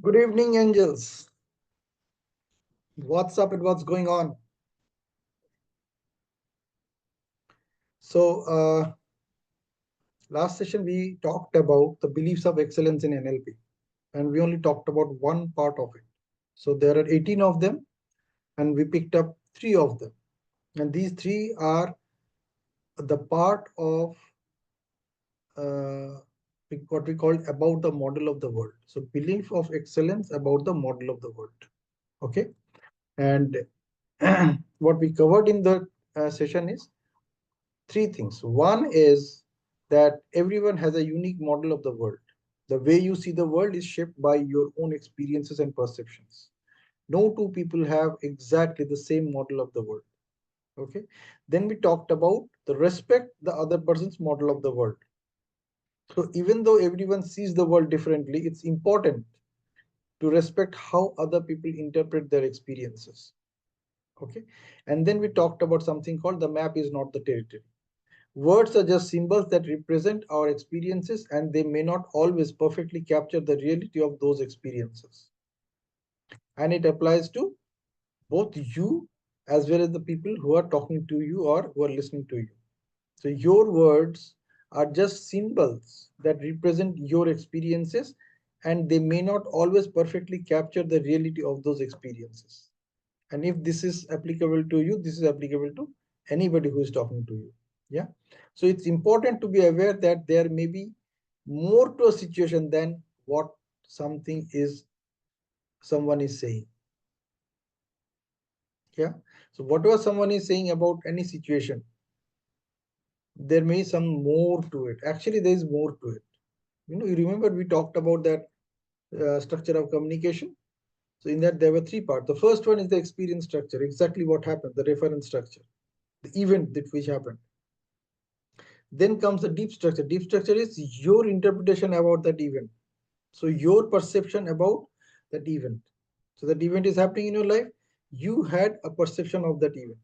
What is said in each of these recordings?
Good evening, angels. What's up and what's going on? So, last session we talked about the beliefs of excellence in NLP, and we only talked about one part of it. So, there are 18 of them, and we picked up three of them. And these three are the part of uh, what we call about the model of the world. So, belief of excellence about the model of the world. Okay. And what we covered in the session is three things. One is that everyone has a unique model of the world. The way you see the world is shaped by your own experiences and perceptions. No two people have exactly the same model of the world. Okay. Then we talked about the respect the other person's model of the world. So even though everyone sees the world differently, it's important to respect how other people interpret their experiences. Okay. And then we talked about something called the map is not the territory. Words are just symbols that represent our experiences, and they may not always perfectly capture the reality of those experiences. And it applies to both you as well as the people who are talking to you or who are listening to you. So, your words are just symbols that represent your experiences, and they may not always perfectly capture the reality of those experiences. And if this is applicable to you, this is applicable to anybody who is talking to you. Yeah. So it's important to be aware that there may be more to a situation than what something is someone is saying. Yeah. So whatever someone is saying about any situation, there may be some more to it. Actually, there is more to it. You remember we talked about that structure of communication. So in that there were three parts. The first one is the experience structure, exactly what happened, the reference structure, the event that which happened. Then comes the deep structure. Deep structure is your interpretation about that event. So your perception about that event. So that event is happening in your life. You had a perception of that event.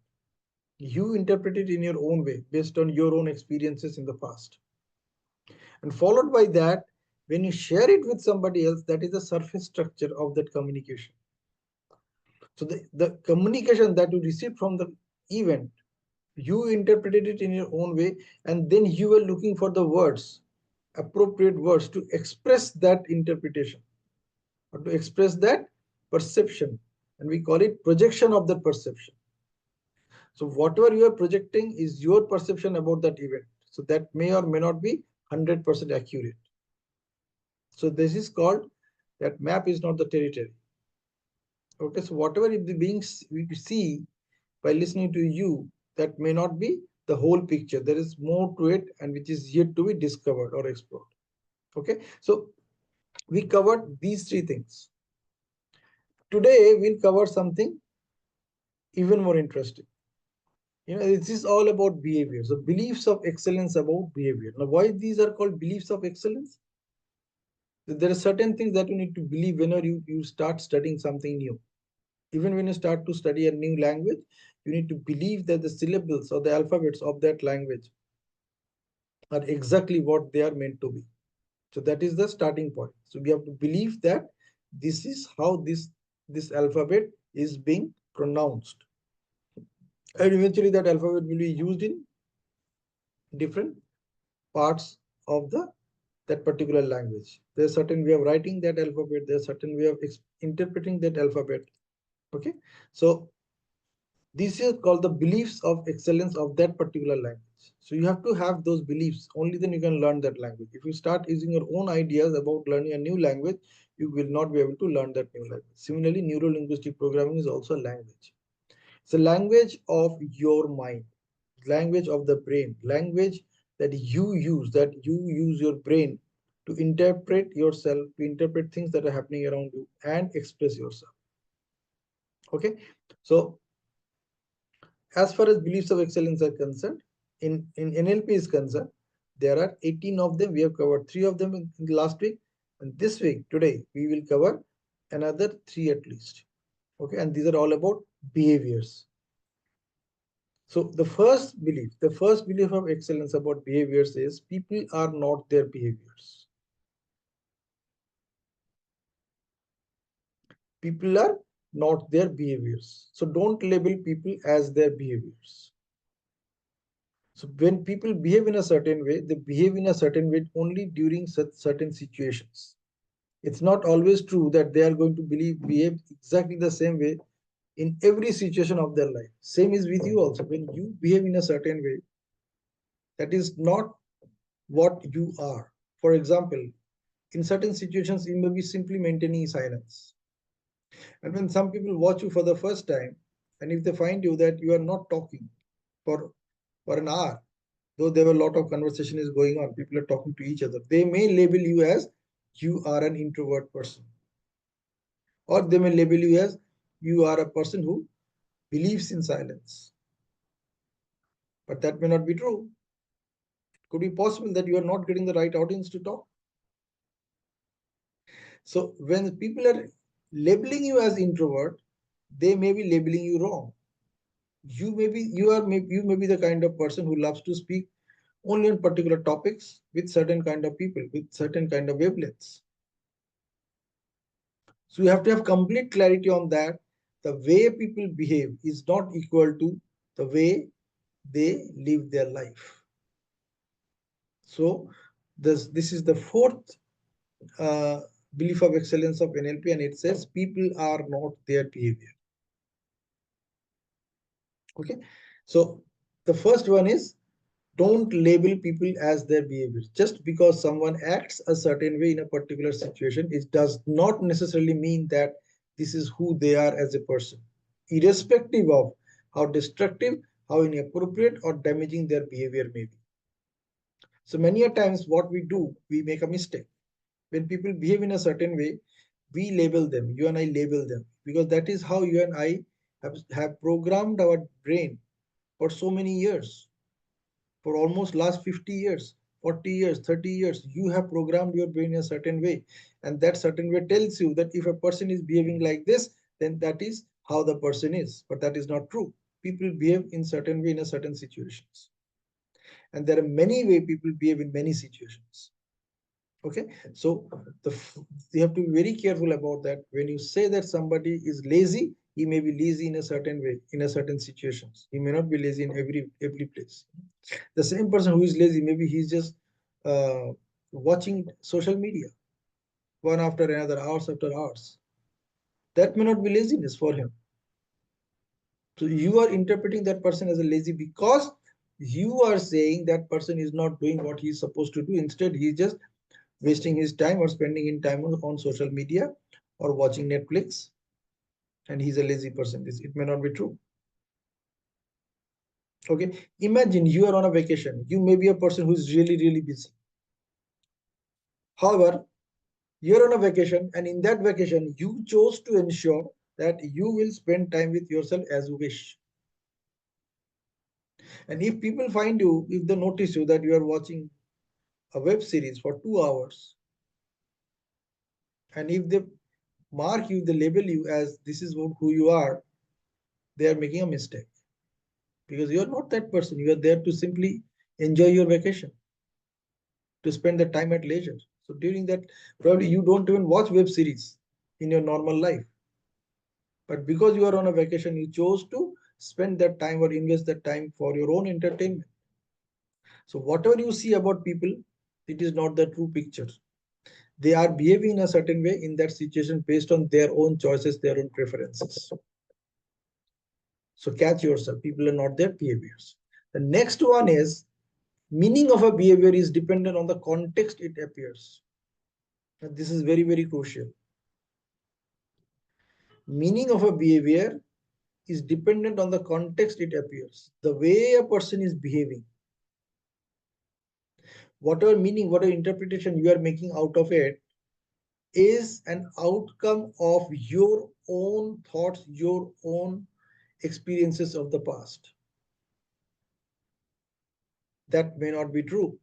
You interpret it in your own way based on your own experiences in the past. And followed by that, when you share it with somebody else, that is the surface structure of that communication. So the communication that you received from the event, you interpreted it in your own way, and then you were looking for the words, appropriate words to express that interpretation or to express that perception, and we call it projection of that perception. So whatever you are projecting is your perception about that event, so that may or may not be 100% accurate. So this is called that map is not the territory. Okay, so whatever the beings we see by listening to you, that may not be the whole picture. There is more to it, and which is yet to be discovered or explored. Okay, so we covered these three things. Today we'll cover something even more interesting. This is all about behavior. So beliefs of excellence about behavior. Now, why these are called beliefs of excellence? There are certain things that you need to believe whenever you start studying something new. Even when you start to study a new language, you need to believe that the syllables or the alphabets of that language are exactly what they are meant to be. So that is the starting point. So we have to believe that this is how this alphabet is being pronounced. And eventually that alphabet will be used in different parts of that particular language. There's a certain way of writing that alphabet, there's a certain way of interpreting that alphabet. Okay, so this is called the beliefs of excellence of that particular language. So you have to have those beliefs, only then you can learn that language. If you start using your own ideas about learning a new language, you will not be able to learn that new language. Similarly, neuro-linguistic programming is also a language. It's a language of your mind, language of the brain, language that you use your brain to interpret yourself, to interpret things that are happening around you and express yourself. Okay, so as far as beliefs of excellence are concerned, in NLP is concerned, there are 18 of them. We have covered 3 of them in the last week. And this week, today, we will cover another 3 at least. Okay, and these are all about behaviors. So the first belief of excellence about behaviors is people are not their behaviors. People are not their behaviors. So don't label people as their behaviors. So when people behave in a certain way, they behave in a certain way only during such certain situations. It's not always true that they are going to behave exactly the same way in every situation of their life. Same is with you also. When you behave in a certain way, that is not what you are. For example, in certain situations, you may be simply maintaining silence. And when some people watch you for the first time, and if they find you that you are not talking for, for an hour, though there were a lot of conversation is going on, people are talking to each other, they may label you as you are an introvert person. Or they may label you as you are a person who believes in silence. But that may not be true. It could be possible that you are not getting the right audience to talk. So when people are labeling you as introvert, they may be labeling you wrong. You may be the kind of person who loves to speak only on particular topics with certain kind of people, with certain kind of wavelengths. So you have to have complete clarity on that. The way people behave is not equal to the way they live their life. So this is the fourth uh, belief of excellence of NLP, and it says people are not their behavior. Okay, so the first one is don't label people as their behavior. Just because someone acts a certain way in a particular situation, it does not necessarily mean that this is who they are as a person, irrespective of how destructive, how inappropriate or damaging their behavior may be. So many a times what we do, we make a mistake. When people behave in a certain way, we label them, you and I label them, because that is how you and I have programmed our brain for so many years. For almost last 50 years, 40 years, 30 years, you have programmed your brain in a certain way. And that certain way tells you that if a person is behaving like this, then that is how the person is. But that is not true. People behave in certain way in a certain situations. And there are many ways people behave in many situations. Okay, so you have to be very careful about that. When you say that somebody is lazy, he may be lazy in a certain way, in a certain situations. He may not be lazy in every place. The same person who is lazy, maybe he's just uh, watching social media one after another, hours after hours. That may not be laziness for him. So you are interpreting that person as a lazy because you are saying that person is not doing what he's supposed to do. Instead, he's just wasting his time or spending in time on social media or watching Netflix, and he's a lazy person. It may not be true. Okay, imagine you are on a vacation. You may be a person who is really busy. However, you're on a vacation, and in that vacation, you chose to ensure that you will spend time with yourself as you wish. And if people find you, if they notice you that you are watching a web series for 2 hours, and if they mark you, they label you as this is who you are, they are making a mistake, because you are not that person. You are there to simply enjoy your vacation, to spend the time at leisure. So during that, probably you don't even watch web series in your normal life. But because you are on a vacation, you chose to spend that time or invest that time for your own entertainment. So whatever you see about people, it is not the true picture. They are behaving in a certain way in that situation based on their own choices, their own preferences. So catch yourself. People are not their behaviors. The next one is meaning of a behavior is dependent on the context it appears. And this is very crucial. Meaning of a behavior is dependent on the context it appears. The way a person is behaving, whatever meaning, whatever interpretation you are making out of it is an outcome of your own thoughts, your own experiences of the past. That may not be true.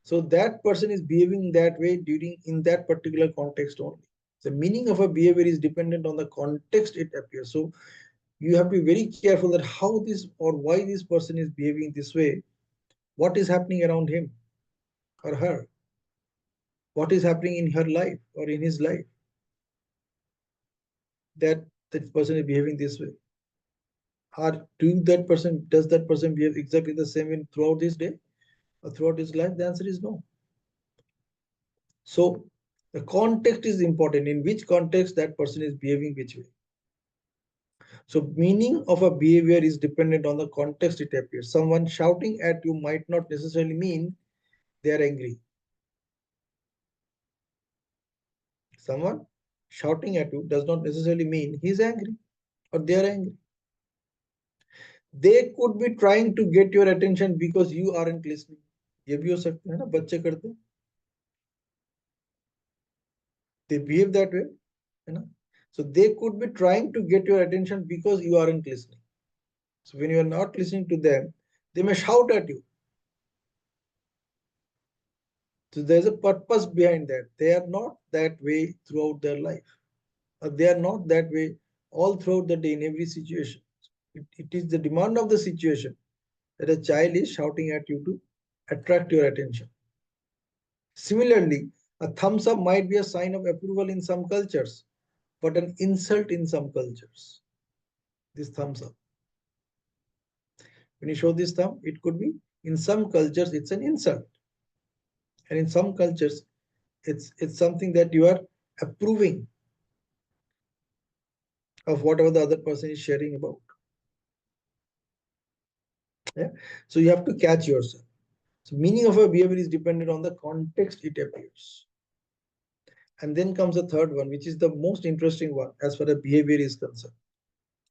So that person is behaving that way during in that particular context only. The meaning of a behavior is dependent on the context it appears. So you have to be very careful that how this or why this person is behaving this way, what is happening around him or her. what is happening in her life or in his life, that that person is behaving this way. Or does that person behave exactly the same in throughout his day or throughout his life? The answer is no. So the context is important. In which context that person is behaving which way. So meaning of a behavior is dependent on the context it appears. Someone shouting at you might not necessarily mean they are angry. Someone shouting at you does not necessarily mean he's angry or they are angry. They could be trying to get your attention because you aren't listening. ये भी हो सकता है ना, बच्चे करते हैं. They behave that way, है ना. So they could be trying to get your attention because you aren't listening. So when you are not listening to them, they may shout at you. So there's a purpose behind that. They are not that way throughout their life. Or they are not that way all throughout the day in every situation. It is the demand of the situation that a child is shouting at you to attract your attention. Similarly, a thumbs up might be a sign of approval in some cultures, but an insult in some cultures. This thumbs up. When you show this thumb, it could be, in some cultures it's an insult. And in some cultures, it's something that you are approving of whatever the other person is sharing about. Yeah. So you have to catch yourself. So meaning of a behavior is dependent on the context it appears. And then comes the third one, which is the most interesting one as far as behavior is concerned.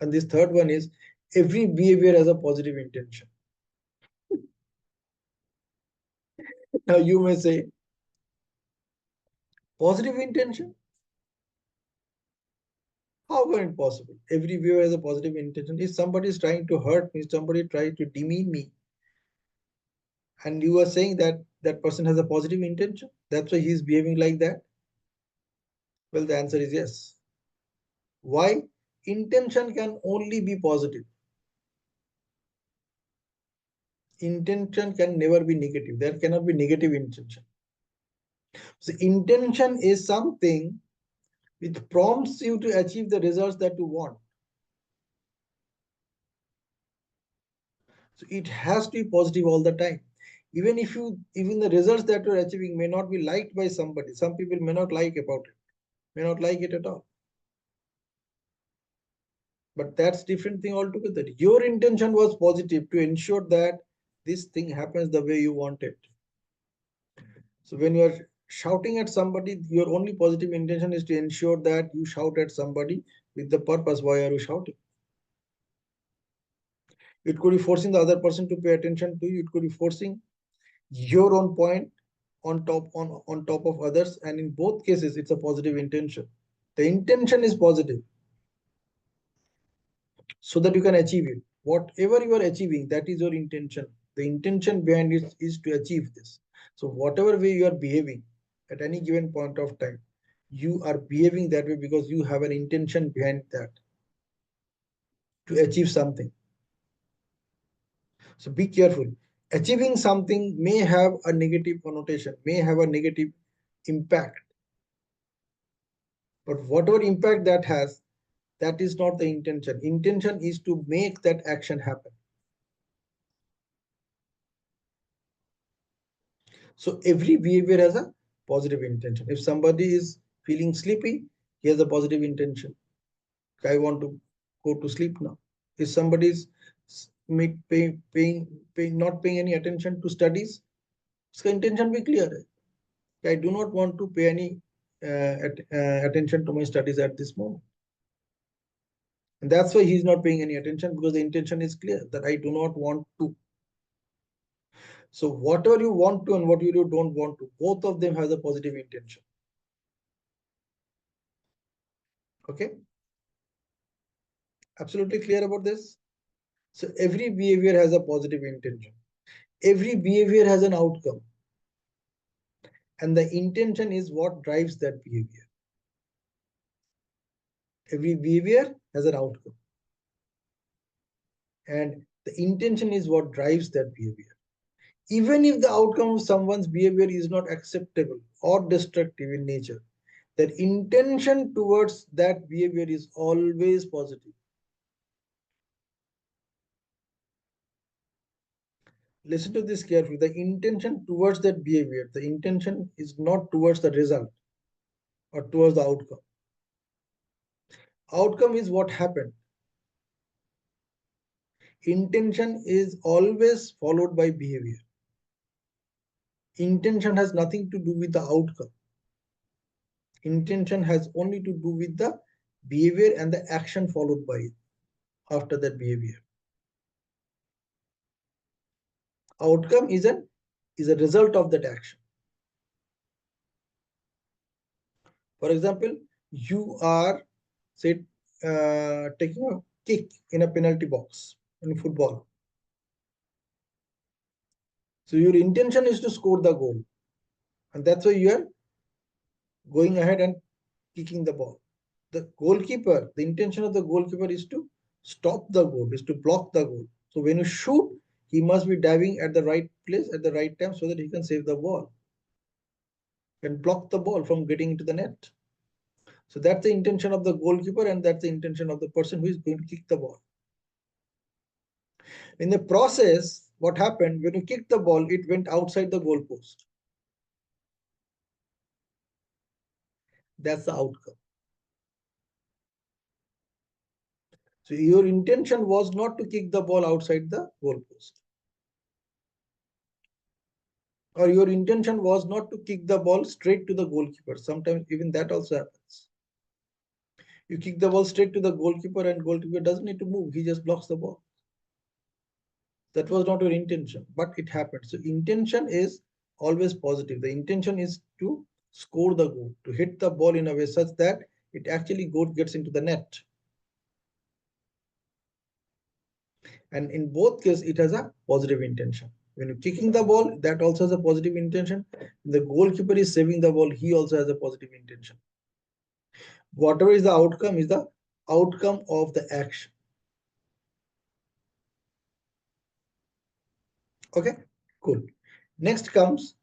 And this third one is, every behavior has a positive intention. Now you may say, positive intention? How can it possible? Every behavior has a positive intention. If somebody is trying to hurt me, somebody trying to demean me, and you are saying that that person has a positive intention, that's why he is behaving like that? Well, the answer is yes. Why? Intention can only be positive. Intention can never be negative. There cannot be negative intention. So intention is something which prompts you to achieve the results that you want. So it has to be positive all the time. Even the results that you're achieving may not be liked by somebody. Some people may not like about it, may not like it at all. But that's different thing altogether. Your intention was positive to ensure that this thing happens the way you want it. So when you are shouting at somebody, your only positive intention is to ensure that you shout at somebody with the purpose. Why are you shouting? It could be forcing the other person to pay attention to you. It could be forcing your own point on top of others. And in both cases, it's a positive intention. The intention is positive so that you can achieve it. Whatever you are achieving, that is your intention. The intention behind it is to achieve this. So whatever way you are behaving at any given point of time, you are behaving that way because you have an intention behind that to achieve something. So be careful. Achieving something may have a negative connotation, may have a negative impact. But whatever impact that has, that is not the intention. Intention is to make that action happen. So every behavior has a positive intention. If somebody is feeling sleepy, he has a positive intention. I want to go to sleep now. If somebody is not paying any attention to studies, his intention be clear. I do not want to pay any attention to my studies at this moment. And that's why he's not paying any attention, because the intention is clear that I do not want to. So whatever you want to and what you don't want to, both of them has a positive intention. Okay? Absolutely clear about this? So every behavior has a positive intention. Every behavior has an outcome. And the intention is what drives that behavior. Every behavior has an outcome. And the intention is what drives that behavior. Even if the outcome of someone's behavior is not acceptable or destructive in nature, their intention towards that behavior is always positive. Listen to this carefully. The intention towards that behavior, the intention is not towards the result or towards the outcome. Outcome is what happened. Intention is always followed by behavior. Intention has nothing to do with the outcome. Intention has only to do with the behavior and the action followed by it after that behavior. Outcome is a result of that action. For example, you are, say, taking a kick in a penalty box in football. So your intention is to score the goal, and that's why you are going ahead and kicking the ball. The goalkeeper, the intention of the goalkeeper is to stop the goal, is to block the goal. So when you shoot, he must be diving at the right place at the right time so that he can save the ball and block the ball from getting into the net. So that's the intention of the goalkeeper, and that's the intention of the person who is going to kick the ball. In the process, what happened when you kicked the ball, it went outside the goalpost. That's the outcome. So your intention was not to kick the ball outside the goalpost. Or your intention was not to kick the ball straight to the goalkeeper. Sometimes even that also happens. You kick the ball straight to the goalkeeper and goalkeeper doesn't need to move. He just blocks the ball. That was not your intention, but it happened. So intention is always positive. The intention is to score the goal, to hit the ball in a way such that it actually gets into the net. And in both cases, it has a positive intention. When you're kicking the ball, that also has a positive intention. The goalkeeper is saving the ball, he also has a positive intention. Whatever is the outcome of the action. Okay, cool. Next comes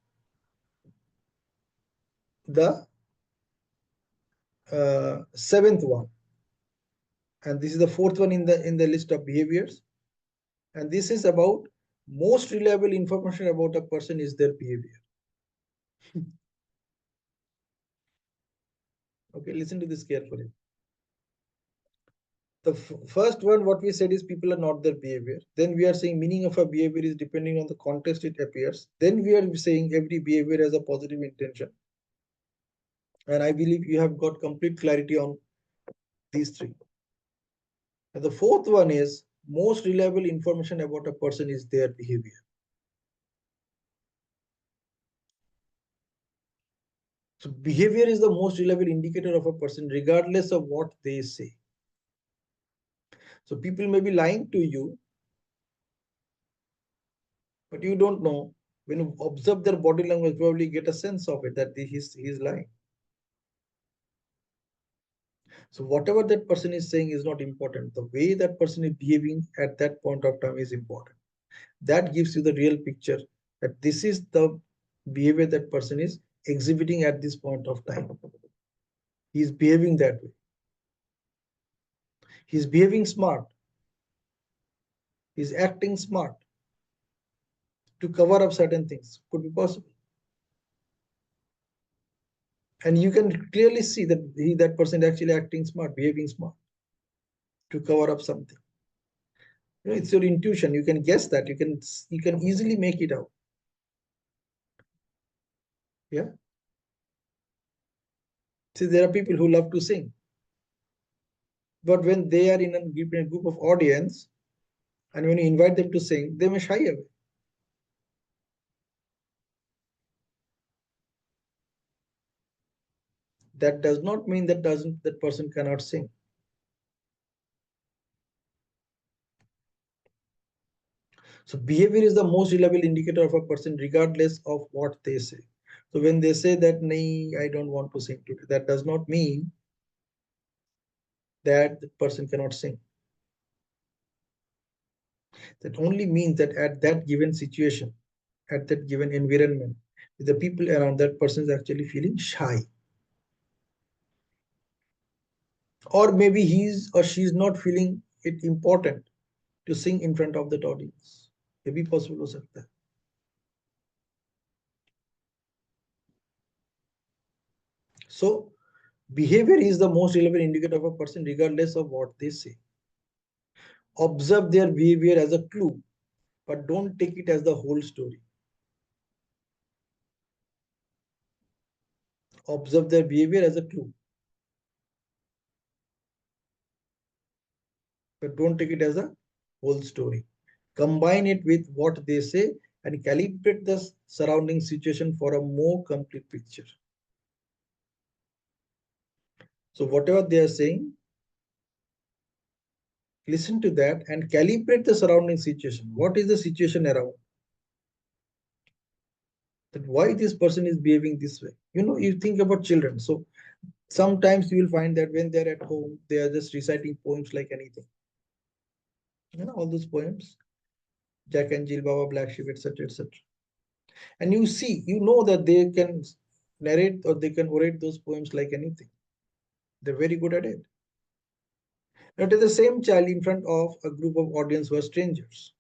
the seventh one, and this is the fourth one in the list of behaviors. And this is about most reliable information about a person is their behavior. Okay, listen to this carefully. The first one, what we said is people are not their behavior. Then we are saying meaning of a behavior is depending on the context it appears. Then we are saying every behavior has a positive intention. And I believe you have got complete clarity on these three. And the fourth one is most reliable information about a person is their behavior. So behavior is the most reliable indicator of a person regardless of what they say. So people may be lying to you, but you don't know. When you observe their body language, probably get a sense of it that he's lying. So whatever that person is saying is not important. The way that person is behaving at that point of time is important. That gives you the real picture that this is the behavior that person is exhibiting at this point of time. He's behaving that way. He's behaving smart. He's acting smart to cover up certain things. Could be possible. And you can clearly see that that person is actually acting smart, behaving smart to cover up something. You know, it's your intuition. You can guess that. You can easily make it out. Yeah. See, there are people who love to sing, but when they are in a group of audience, and when you invite them to sing, they may shy away. That does not mean that person cannot sing. So behavior is the most reliable indicator of a person, regardless of what they say. So when they say that, "Nay, I don't want to sing today," that does not mean that the person cannot sing. That only means that at that given situation, at that given environment, with the people around, that person is actually feeling shy. Or maybe he's or she's not feeling it important to sing in front of that audience. ये भी possible हो सकता है. So behavior is the most relevant indicator of a person regardless of what they say. Observe their behavior as a clue, but don't take it as the whole story. Observe their behavior as a clue, but don't take it as a whole story. Combine it with what they say and calibrate the surrounding situation for a more complete picture. So whatever they are saying, listen to that and calibrate the surrounding situation. What is the situation around? That why this person is behaving this way? You think about children. So sometimes you will find that when they're at home, they are just reciting poems like anything. All those poems, Jack and Jill, Baba, Black Sheep, etc., etc. And you know that they can narrate or they can orate those poems like anything. They're very good at it. Now, to the same child in front of a group of audience who are strangers,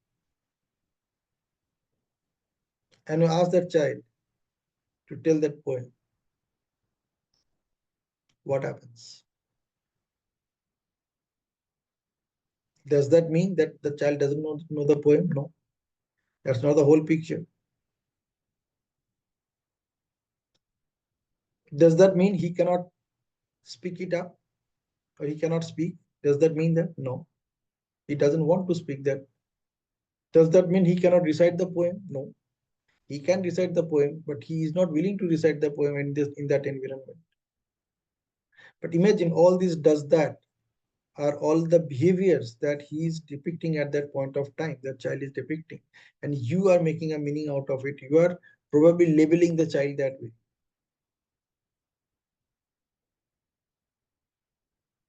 and you ask that child to tell that poem, what happens? Does that mean that the child doesn't know the poem? No, that's not the whole picture. Does that mean he cannot speak it up or he cannot speak? Does that mean that? No, he doesn't want to speak that. Does that mean he cannot recite the poem? No, he can recite the poem, but he is not willing to recite the poem in that environment. But imagine all this does that are all the behaviors that he is depicting at that point of time, that child is depicting, and you are making a meaning out of it. You are probably labeling the child that way.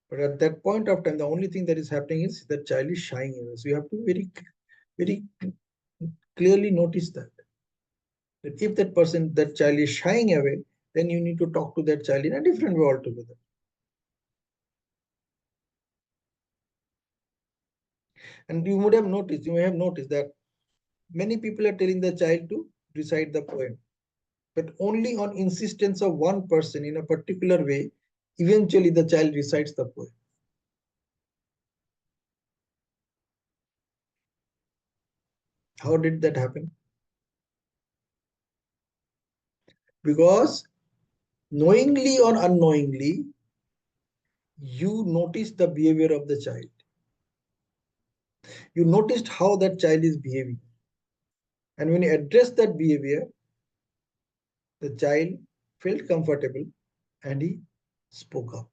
But at that point of time, the only thing that is happening is that child is shying away. So you have to very clearly notice that if that child is shying away, then you need to talk to that child in a different way altogether. And you may have noticed that many people are telling the child to recite the poem, but only on insistence of one person in a particular way, eventually the child recites the poem. How did that happen? Because knowingly or unknowingly, you noticed the behavior of the child. You noticed how that child is behaving. And when you address that behavior, the child felt comfortable and he spoke up.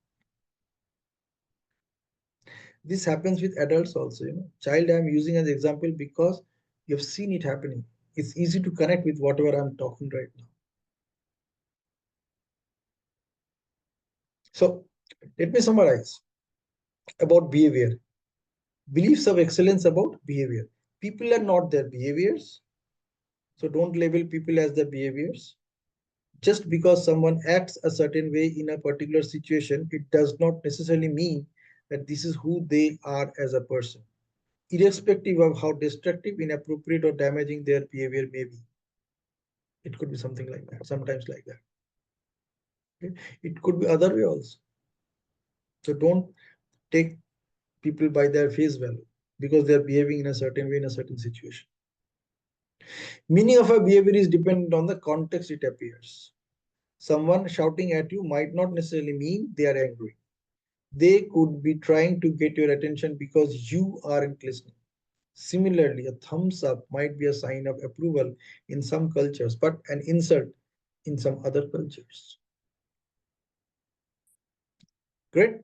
This happens with adults also. Child I'm using as example because you've seen it happening. It's easy to connect with whatever I'm talking right now. So let me summarize about behavior. Beliefs of excellence about behavior. People are not their behaviors. So don't label people as their behaviors. Just because someone acts a certain way in a particular situation, it does not necessarily mean that this is who they are as a person, irrespective of how destructive, inappropriate, or damaging their behavior may be. It could be something like that, sometimes like that. Okay? It could be other way also. So don't take people by their face value because they are behaving in a certain way in a certain situation. Meaning of a behavior is dependent on the context it appears. Someone shouting at you might not necessarily mean they are angry. They could be trying to get your attention because you aren't listening. Similarly, a thumbs up might be a sign of approval in some cultures, but an insult in some other cultures. Great.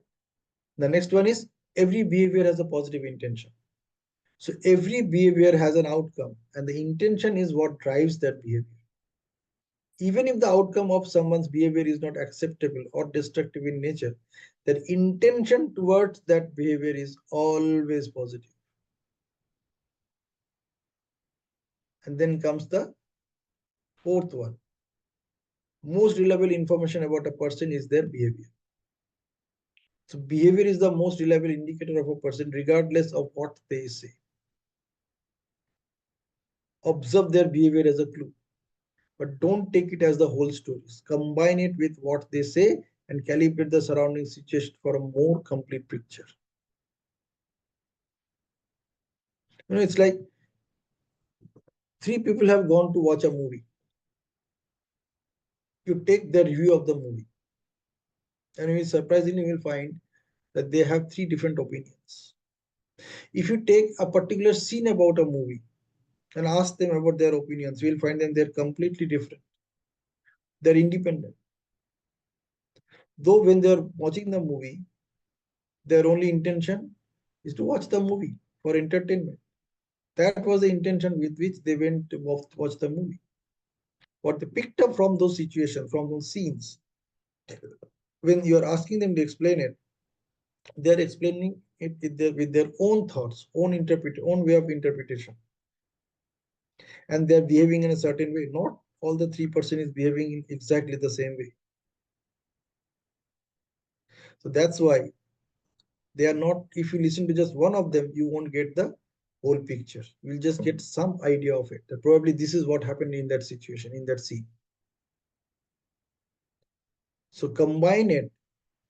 The next one is every behavior has a positive intention. So every behavior has an outcome, and the intention is what drives that behavior. Even if the outcome of someone's behavior is not acceptable or destructive in nature, their intention towards that behavior is always positive. And then comes the Fourth one, most reliable information about a person is their behavior. So behavior is the most reliable indicator of a person, regardless of what they say. Observe their behavior as a clue, but don't take it as the whole story. Combine it with what they say and calibrate the surrounding situation for a more complete picture. It's like three people have gone to watch a movie. You take their view of the movie, and you surprisingly will find that they have three different opinions. If you take a particular scene about a movie and ask them about their opinions, you will find them they're completely different. They're independent. Though when they're watching the movie, their only intention is to watch the movie for entertainment. That was the intention with which they went to watch the movie. What they picked up from those situations, from those scenes, when you're asking them to explain it, they're explaining it with their own thoughts, own way of interpretation. And they're behaving in a certain way. Not all the 3% is behaving in exactly the same way. So that's why they are not, if you listen to just one of them, you won't get the whole picture. You'll just get some idea of it. That probably this is what happened in that situation, in that scene. So combine it,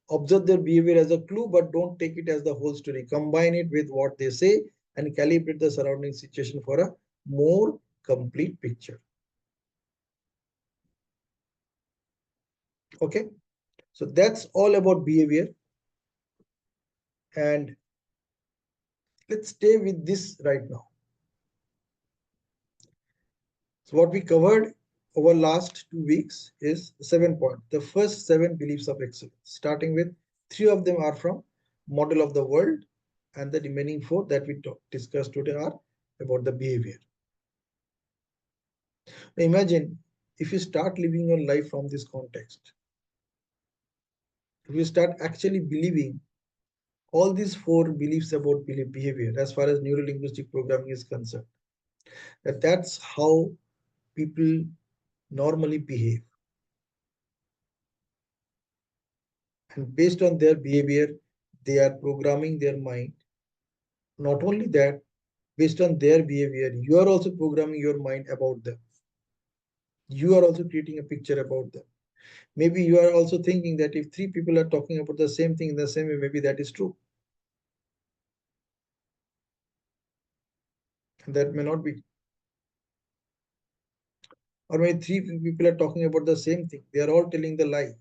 observe their behavior as a clue, but don't take it as the whole story. Combine it with what they say and calibrate the surrounding situation for a more complete picture. Okay, so that's all about behavior. And let's stay with this right now. So what we covered over last 2 weeks is 7 points. The first 7 beliefs of excellence, starting with 3 of them are from model of the world, and the remaining 4 that we discussed today are about the behavior. Now imagine if you start living your life from this context. If you start actually believing all these 4 beliefs about behavior as far as neuro-linguistic programming is concerned, that's how people normally behave. And based on their behavior, they are programming their mind. Not only that, based on their behavior, you are also programming your mind about them. You are also creating a picture about them. Maybe you are also thinking that if 3 people are talking about the same thing in the same way, maybe that is true. And that may not be. Or maybe 3 people are talking about the same thing. They are all telling the lie.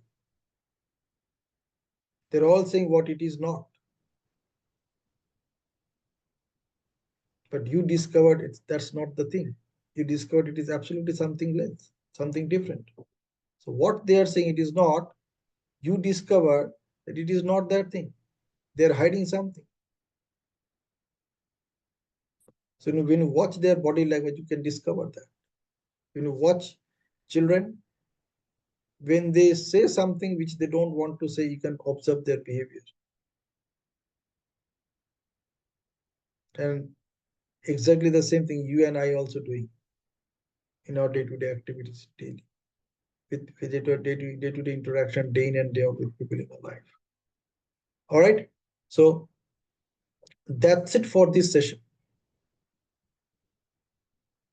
They're all saying what it is not. But you discovered that's not the thing. You discovered it is absolutely something else, something different. So what they are saying it is not, you discover that it is not that thing. They are hiding something. So when you watch their body language, you can discover that. When you watch children, when they say something which they don't want to say, you can observe their behavior. And exactly the same thing you and I also doing in our day-to-day activities daily, with day-to-day interaction, day in and day out with people in our life. All right. So that's it for this session.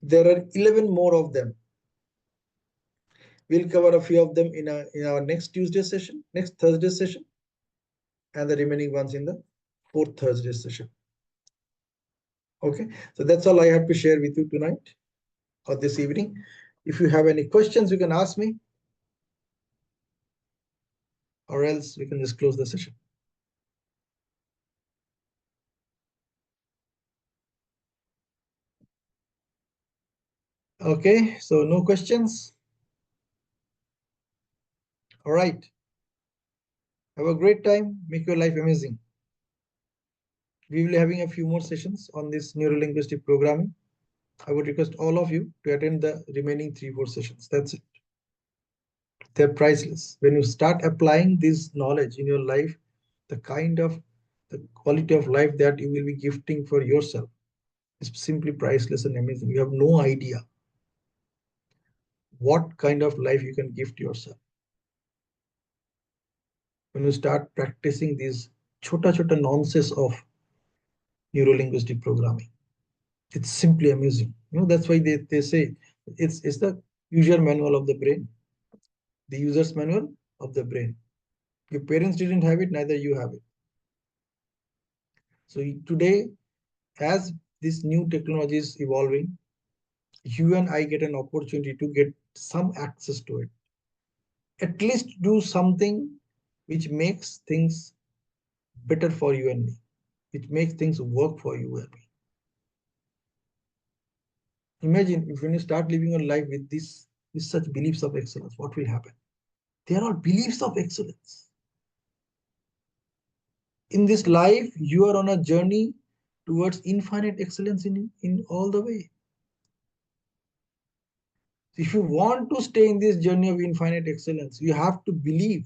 There are 11 more of them. We'll cover a few of them in our next Tuesday session, next Thursday session, and the remaining ones in the fourth Thursday session. Okay, so that's all I have to share with you tonight or this evening. If you have any questions, you can ask me, or else we can just close the session. Okay, so no questions. All right. Have a great time. Make your life amazing. We will be having a few more sessions on this neuro-linguistic programming. I would request all of you to attend the remaining 3-4 sessions. That's it. They're priceless. When you start applying this knowledge in your life, the quality of life that you will be gifting for yourself is simply priceless and amazing. You have no idea. what kind of life you can gift yourself. When you start practicing these chota chota nonsense of neuro-linguistic programming, it's simply amazing. That's why they say it's the user manual of the brain, the user's manual of the brain. Your parents didn't have it, neither you have it. So today, as this new technology is evolving, you and I get an opportunity to get some access to it. At least do something which makes things better for you and me, which makes things work for you and me. Imagine if when you start living your life with this, with such beliefs of excellence, what will happen? They are all beliefs of excellence. In this life, you are on a journey towards infinite excellence in all the way. If you want to stay in this journey of infinite excellence, you have to believe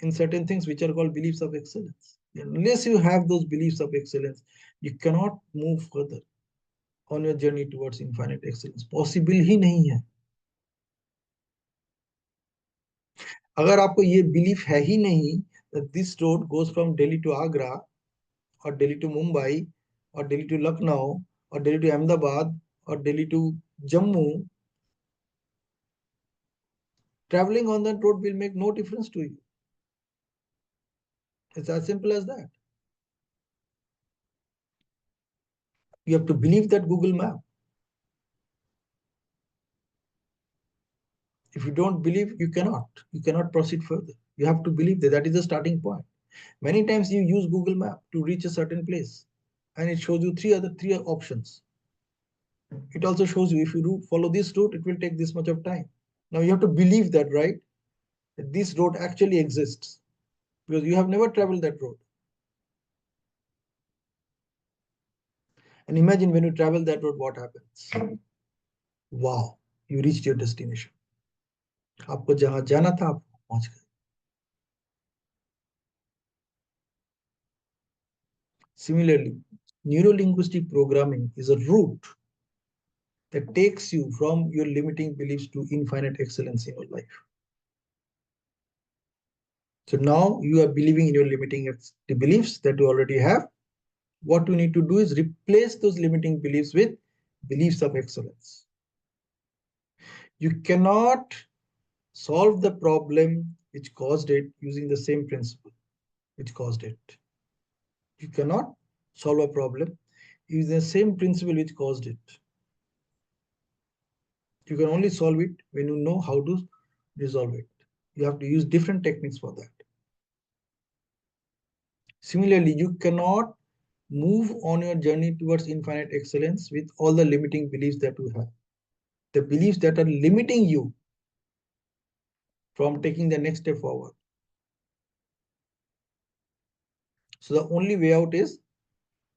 in certain things which are called beliefs of excellence. Unless you have those beliefs of excellence, you cannot move further on your journey towards infinite excellence. Possible ही नहीं है. अगर आपको ये belief है ही नहीं that this road goes from Delhi to Agra or Delhi to Mumbai or Delhi to Lucknow or Delhi to Ahmedabad or Delhi to Jammu, traveling on that road will make no difference to you. It's as simple as that. You have to believe that Google map. If you don't believe, you cannot proceed further. You have to believe that is the starting point. Many times you use Google map to reach a certain place and it shows you three options. It also shows you if you follow this route, it will take this much of time. Now you have to believe that, right? That this road actually exists because you have never traveled that road. And imagine when you travel that road, what happens? Wow, you reached your destination. आपको जहां जाना था आप पहुंच गए. Similarly, neuro-linguistic programming is a route that takes you from your limiting beliefs to infinite excellence in your life. So now you are believing in your limiting the beliefs that you already have. What you need to do is replace those limiting beliefs with beliefs of excellence. You cannot solve the problem which caused it using the same principle which caused it. You cannot solve a problem using the same principle which caused it. You can only solve it when you know how to resolve it. You have to use different techniques for that. Similarly, you cannot move on your journey towards infinite excellence with all the limiting beliefs that you have. The beliefs that are limiting you from taking the next step forward. So the only way out is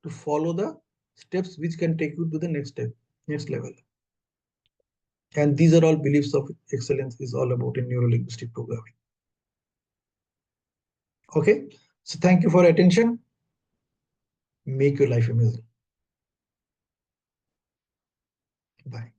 to follow the steps which can take you to the next step, next level. And these are all beliefs of excellence is all about in neuro-linguistic programming. Okay, so thank you for your attention. Make your life amazing. Bye.